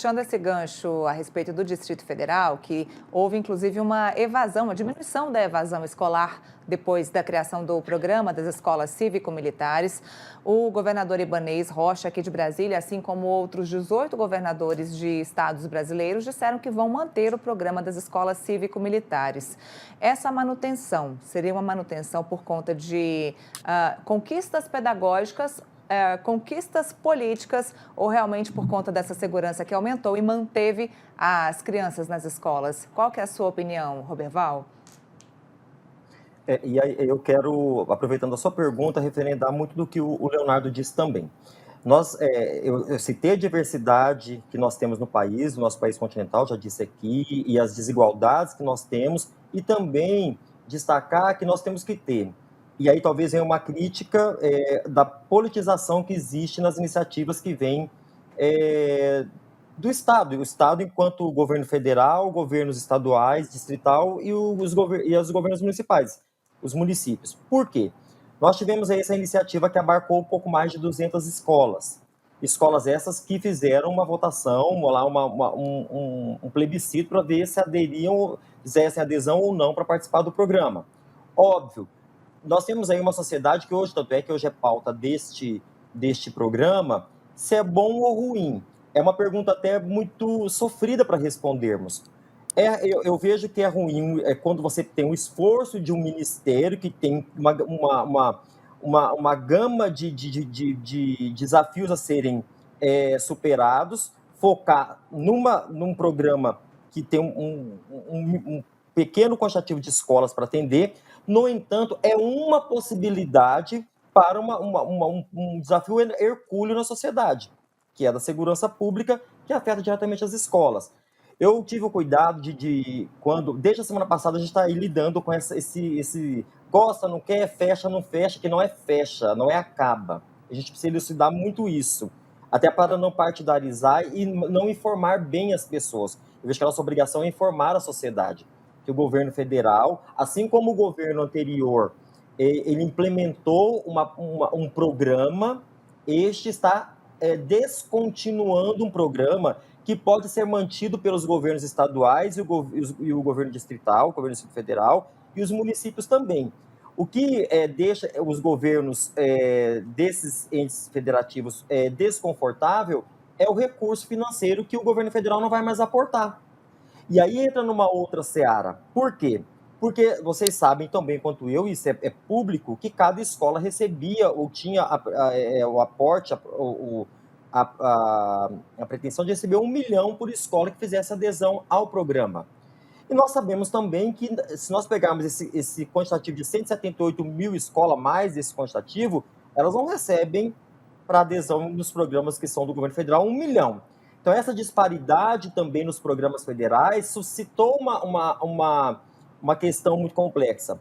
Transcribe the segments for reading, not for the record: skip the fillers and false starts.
puxando esse gancho a respeito do Distrito Federal, que houve inclusive uma evasão, uma diminuição da evasão escolar depois da criação do programa das escolas cívico-militares. O governador Ibanez Rocha, aqui de Brasília, assim como outros 18 governadores de estados brasileiros, disseram que vão manter o programa das escolas cívico-militares. Essa manutenção seria uma manutenção por conta de conquistas pedagógicas, conquistas políticas, ou realmente por conta dessa segurança que aumentou e manteve as crianças nas escolas? Qual que é a sua opinião, Roberval? E aí eu quero, aproveitando a sua pergunta, referendar muito do que o Leonardo disse também. Eu citei a diversidade que nós temos no país, no nosso país continental, já disse aqui, e as desigualdades que nós temos, e também destacar que nós temos que ter. E aí talvez venha uma crítica da politização que existe nas iniciativas que vêm do Estado. O Estado enquanto governo federal, governos estaduais, distrital e os governos municipais, os municípios. Por quê? Nós tivemos aí essa iniciativa que abarcou um pouco mais de 200 escolas. Escolas essas que fizeram uma votação, lá um plebiscito para ver se fizessem adesão ou não para participar do programa. Óbvio, nós temos aí uma sociedade que hoje, tanto é que hoje é pauta deste programa, se é bom ou ruim. É uma pergunta até muito sofrida para respondermos. Eu vejo que é ruim quando você tem o esforço de um ministério que tem uma gama de desafios a serem superados, focar num programa que tem um pequeno quantitativo de escolas para atender. No entanto, é uma possibilidade para um desafio hercúleo na sociedade, que é da segurança pública, que afeta diretamente as escolas. Eu tive o cuidado desde a semana passada, a gente está aí lidando com esse gosta, não quer, não fecha, que não é fecha, não é acaba. A gente precisa elucidar muito isso, até para não partidarizar e não informar bem as pessoas. Eu vejo que a nossa obrigação é informar a sociedade, que o governo federal, assim como o governo anterior, ele implementou um programa, este está descontinuando um programa que pode ser mantido pelos governos estaduais e o governo distrital, o governo federal e os municípios também. O que deixa os governos desses entes federativos desconfortável é o recurso financeiro que o governo federal não vai mais aportar. E aí entra numa outra seara. Por quê? Porque vocês sabem tão bem quanto eu, isso é público, que cada escola recebia ou tinha o aporte, a pretensão de receber 1 milhão por escola que fizesse adesão ao programa. E nós sabemos também que, se nós pegarmos esse quantitativo de 178 mil escolas, mais esse quantitativo, elas não recebem para adesão nos programas que são do governo federal 1 milhão. Então, essa disparidade também nos programas federais suscitou uma questão muito complexa.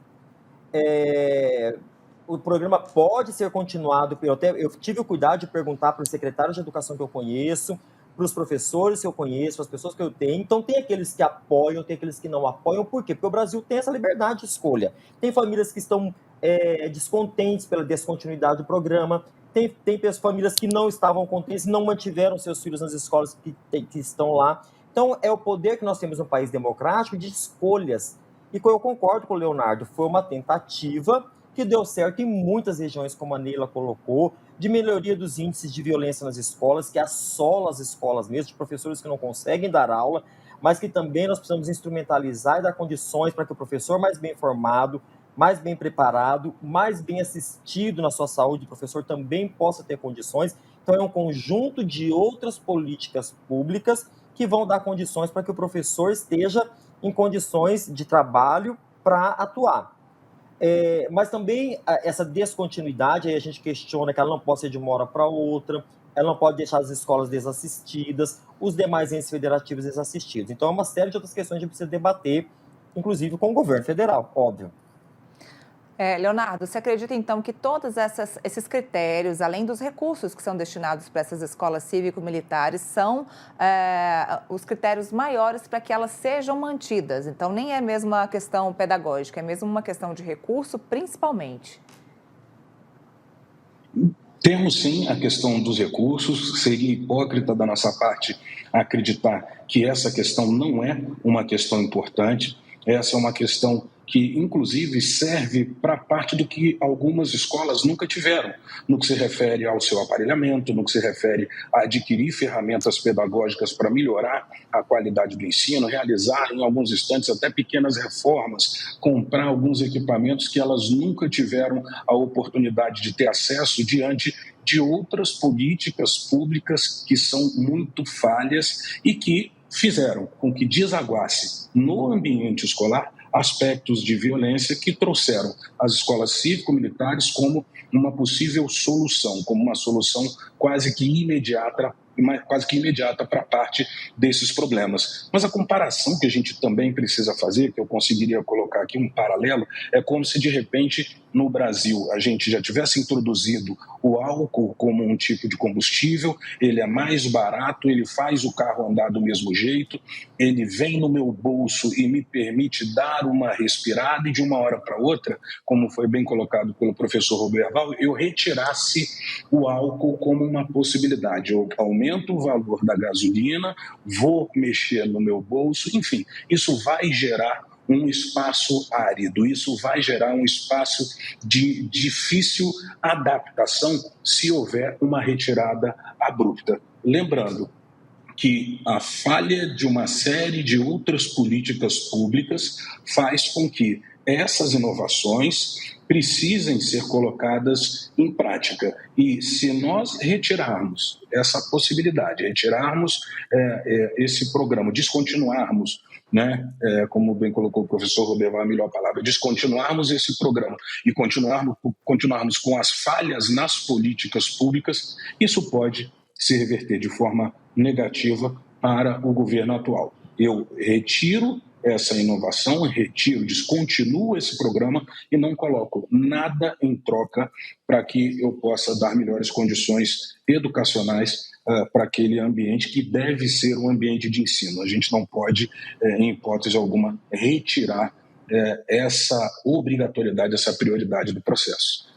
O programa pode ser continuado, eu tive o cuidado de perguntar para os secretários de educação que eu conheço, para os professores que eu conheço, para as pessoas que eu tenho. Então, tem aqueles que apoiam, tem aqueles que não apoiam. Por quê? Porque o Brasil tem essa liberdade de escolha. Tem famílias que estão descontentes pela descontinuidade do programa, tem famílias que não estavam contentes, não mantiveram seus filhos nas escolas que estão lá. Então, é o poder que nós temos no país democrático de escolhas. E eu concordo com o Leonardo, foi uma tentativa que deu certo em muitas regiões, como a Neila colocou, de melhoria dos índices de violência nas escolas, que assola as escolas mesmo, de professores que não conseguem dar aula, mas que também nós precisamos instrumentalizar e dar condições para que o professor mais bem formado, mais bem preparado, mais bem assistido na sua saúde, o professor também possa ter condições. Então, é um conjunto de outras políticas públicas que vão dar condições para que o professor esteja em condições de trabalho para atuar. Mas também essa descontinuidade, aí a gente questiona que ela não pode ser de uma hora para outra, ela não pode deixar as escolas desassistidas, os demais entes federativos desassistidos. Então, é uma série de outras questões que a gente precisa debater, inclusive com o governo federal, óbvio. Leonardo, você acredita então que todos esses critérios, além dos recursos que são destinados para essas escolas cívico-militares, são os critérios maiores para que elas sejam mantidas? Então, nem é mesmo uma questão pedagógica, é mesmo uma questão de recurso, principalmente. Temos sim a questão dos recursos, seria hipócrita da nossa parte acreditar que essa questão não é uma questão importante. Essa é uma questão que, inclusive, serve para parte do que algumas escolas nunca tiveram, no que se refere ao seu aparelhamento, no que se refere a adquirir ferramentas pedagógicas para melhorar a qualidade do ensino, realizar, em alguns instantes, até pequenas reformas, comprar alguns equipamentos que elas nunca tiveram a oportunidade de ter acesso diante de outras políticas públicas que são muito falhas e que fizeram com que desaguasse no ambiente escolar aspectos de violência que trouxeram as escolas cívico-militares como uma possível solução, como uma solução quase que imediata para parte desses problemas. Mas a comparação que a gente também precisa fazer, que eu conseguiria colocar aqui um paralelo, é como se de repente no Brasil a gente já tivesse introduzido o álcool como um tipo de combustível, ele é mais barato, ele faz o carro andar do mesmo jeito, ele vem no meu bolso e me permite dar uma respirada e de uma hora para outra, como foi bem colocado pelo professor Roberval, eu retirasse o álcool como uma possibilidade. Eu aumento o valor da gasolina, vou mexer no meu bolso, enfim, isso vai gerar um espaço árido, isso vai gerar um espaço de difícil adaptação se houver uma retirada abrupta. Lembrando que a falha de uma série de outras políticas públicas faz com que essas inovações precisem ser colocadas em prática. E se nós retirarmos essa possibilidade, retirarmos esse programa, descontinuarmos, né, como bem colocou o professor Roberval, a melhor palavra, descontinuarmos esse programa e continuarmos com as falhas nas políticas públicas, isso pode se reverter de forma negativa para o governo atual. Eu retiro essa inovação, descontinuo esse programa e não coloco nada em troca para que eu possa dar melhores condições educacionais para aquele ambiente que deve ser um ambiente de ensino. A gente não pode, em hipótese alguma, retirar essa obrigatoriedade, essa prioridade do processo.